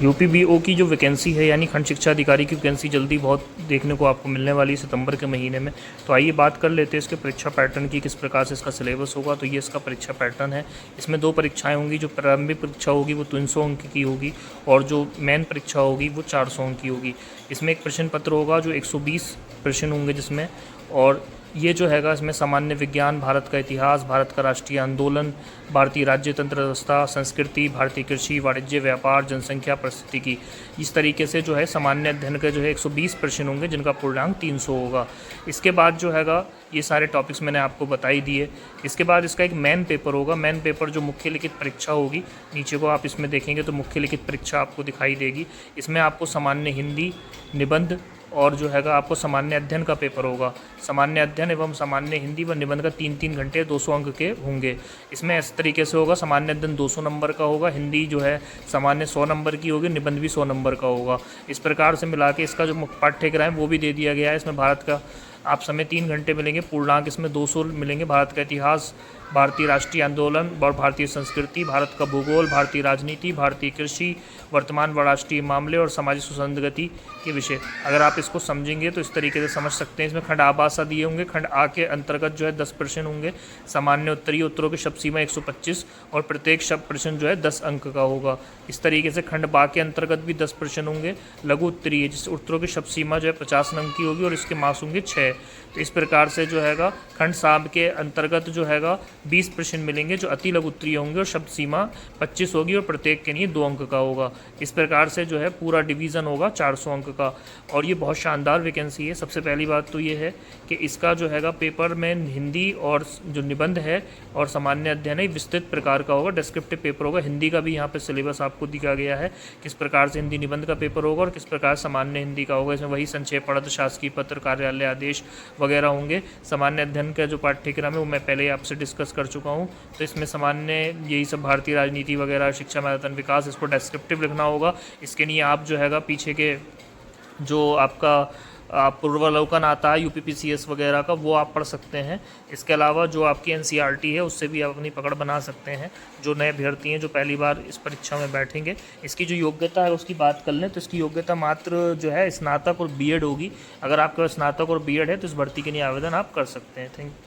यूपीबीओ की जो वैकेंसी है यानी खंड शिक्षा अधिकारी की वैकेंसी जल्दी बहुत देखने को आपको मिलने वाली है सितंबर के महीने में। तो आइए बात कर लेते हैं इसके परीक्षा पैटर्न की, किस प्रकार से इसका सिलेबस होगा। तो ये इसका परीक्षा पैटर्न है। इसमें 2 परीक्षाएं होंगी। जो प्रारंभिक परीक्षा होगी वो 300 अंक की होगी और जो मेन परीक्षा होगी वो 400 अंक की होगी। इसमें एक प्रश्न पत्र होगा जो 120 प्रश्न होंगे जिसमें, और ये जो हैगा इसमें सामान्य विज्ञान, भारत का इतिहास, भारत का राष्ट्रीय आंदोलन, भारतीय राज्यतंत्र व्यवस्था, संस्कृति, भारतीय कृषि, वाणिज्य, व्यापार, जनसंख्या, परिस्थितिकी, इस तरीके से जो है सामान्य अध्ययन के जो है 120 प्रश्न होंगे जिनका पूर्णांक 300 होगा। इसके बाद जो हैगा ये सारे टॉपिक्स मैंने आपको बताई दिए। इसके बाद इसका एक मेन पेपर होगा। मेन पेपर जो मुख्य लिखित परीक्षा होगी, नीचे को आप इसमें देखेंगे तो मुख्य लिखित परीक्षा आपको दिखाई देगी। इसमें आपको सामान्य हिंदी, निबंध और जो हैगा आपको सामान्य अध्ययन का पेपर होगा। सामान्य अध्ययन एवं सामान्य हिंदी व निबंध का 3-3 घंटे 200 अंक के होंगे। इसमें इस तरीके से होगा, सामान्य अध्ययन 200 नंबर का होगा, हिंदी जो है सामान्य 100 नंबर की होगी, निबंध भी 100 नंबर का होगा। इस प्रकार से मिला के इसका जो मुख्य पाठ्यक्रम है वो भी दे दिया गया है। इसमें भारत का आप समय 3 घंटे मिलेंगे, पूर्णांक इसमें 200 मिलेंगे। भारत का इतिहास, भारतीय राष्ट्रीय आंदोलन और भारतीय संस्कृति, भारत का भूगोल, भारतीय राजनीति, भारतीय कृषि, वर्तमान व राष्ट्रीय मामले और सामाजिक सुसंगति के विषय। अगर आप इसको समझेंगे तो इस तरीके से समझ सकते हैं। इसमें खंड आ भाषा दिए होंगे। खंड आ के अंतर्गत जो है 10 प्रश्न होंगे। सामान्य उत्तरीय उत्तरों की शब्द सीमा 125 और प्रत्येक शब्द प्रश्न जो है 10 अंक का होगा। इस तरीके से खंड बा के अंतर्गत भी 10 प्रश्न होंगे। लघु उत्तरीय जिस उत्तरों की शब्द सीमा जो है 50 अंक की होगी और इसके मार्क्स होंगे 6। तो इस प्रकार से जो हैगा खंड साब के अंतर्गत जो हैगा 20 प्रश्न मिलेंगे जो अति लघु उत्तरीय होंगे और शब्द सीमा 25 होगी और प्रत्येक के लिए 2 अंक का होगा। इस प्रकार से जो है पूरा डिवीज़न होगा 400 अंक का। और ये बहुत शानदार वैकेंसी है। सबसे पहली बात तो ये है कि इसका जो हैगा पेपर में हिंदी और जो निबंध है और सामान्य अध्ययन है विस्तृत प्रकार का होगा, डिस्क्रिप्टिव पेपर होगा। हिंदी का भी यहाँ पे सिलेबस आपको दिखा गया है, किस प्रकार से हिंदी निबंध का पेपर होगा और किस प्रकार सामान्य हिंदी का होगा। इसमें वही संक्षेप, अर्ध शासकीय पत्र, कार्यालय आदेश वगैरह होंगे। सामान्य अध्ययन का जो पाठ्यक्रम है वो मैं पहले आपसे डिस्कस कर चुका हूँ। तो इसमें सामान्य यही सब भारतीय राजनीति वगैरह, शिक्षा मैदान विकास, इसको डिस्क्रिप्टिव लिखना होगा। इसके लिए आप जो हैगा पीछे के जो आपका पूर्वावलोकन आता है यूपीपीसीएस वगैरह का वो आप पढ़ सकते हैं। इसके अलावा जो आपकी एनसीईआरटी है उससे भी आप अपनी पकड़ बना सकते हैं। जो नए अभ्यर्थी हैं जो पहली बार इस परीक्षा में बैठेंगे, इसकी जो योग्यता है उसकी बात कर लें तो इसकी योग्यता मात्र जो है स्नातक और बीएड होगी। अगर आपके पास स्नातक और बीएड है तो इस भर्ती के लिए आवेदन आप कर सकते हैं। Thank you.